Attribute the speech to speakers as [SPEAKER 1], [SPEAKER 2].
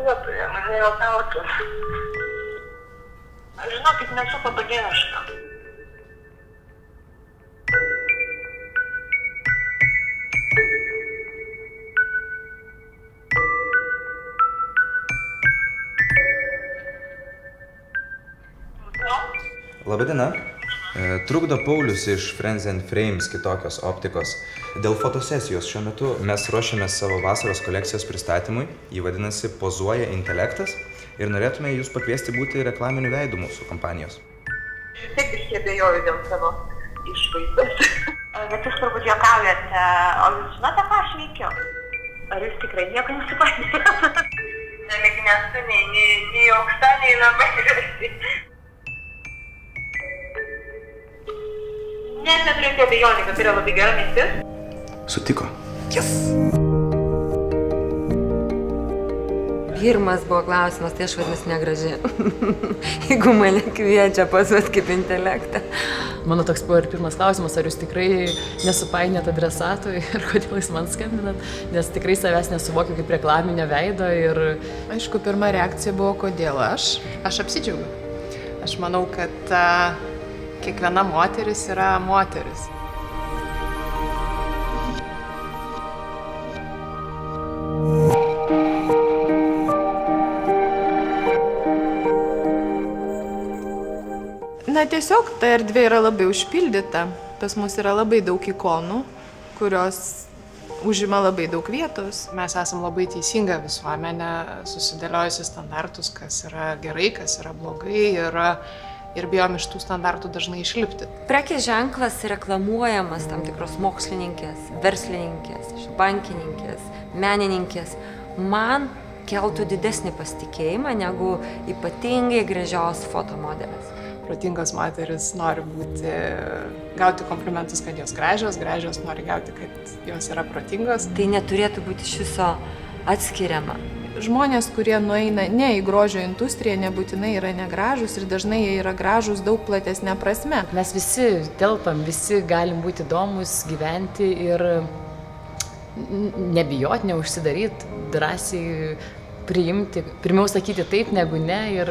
[SPEAKER 1] parduotoja, mane jau gautų. Žinokit, nesu fotogeniška.
[SPEAKER 2] Labadiena. Trukdo Paulius iš Friends and Frames kitokios optikos. Dėl fotosesijos šiuo metu mes ruošiamės savo vasaros kolekcijos pristatymui. Jį vadinasi Pozuoja intelektas ir norėtume jūs pakviesti būti reklaminiu veidu mūsų kompanijos.
[SPEAKER 1] Taip biškai abejoju dėl savo išvaizdos. Bet jūs turbūt juokaujate, o jūs žinote, ką aš veikiu? Ar jūs tikrai nieko nesupainėjate? Nelyg nesu nei aukšta, nei labai graži. Net neturėti abejonių, kad yra labai gera mintis.
[SPEAKER 2] Sutiko. Yes!
[SPEAKER 3] Pirmas buvo klausimas, tai aš vadinasi negraži. Jeigu mane kviečia pozuot kaip intelektą.
[SPEAKER 4] Mano toks buvo ir pirmas klausimas, ar jūs tikrai nesupainėt adresatų ir kodėl jūs man skambinat, nes tikrai savęs nesuvokiu kaip reklaminio veido ir...
[SPEAKER 5] Aišku, pirma reakcija buvo, kodėl aš. Aš apsidžiaugiu. Aš manau, kad kiekviena moteris yra moteris. Na, tiesiog ta erdvė yra labai užpildyta. Pas mus yra labai daug ikonų, kurios užima labai daug vietos. Mes esam labai teisinga visuomenė, susidėliojusi standartus, kas yra gerai, kas yra blogai ir bijom iš tų standartų dažnai išlipti.
[SPEAKER 3] Prekės ženklas reklamuojamas tam tikros mokslininkės, verslininkės, bankininkės, menininkės. Man keltų didesnį pasitikėjimą negu ypatingai gražios fotomodelės.
[SPEAKER 5] Protingos moteris nori gauti komplimentus, kad jos gražios nori gauti, kad jos yra protingos.
[SPEAKER 3] Tai neturėtų būti iš viso atskiriama.
[SPEAKER 5] Žmonės, kurie nueina ne į grožio industriją, nebūtinai yra negražūs ir dažnai jie yra gražūs daug platesnė prasme.
[SPEAKER 4] Mes visi telpam, visi galim būti įdomus, gyventi ir nebijot, neužsidaryt, drąsiai priimti, pirmiau sakyti taip negu ne ir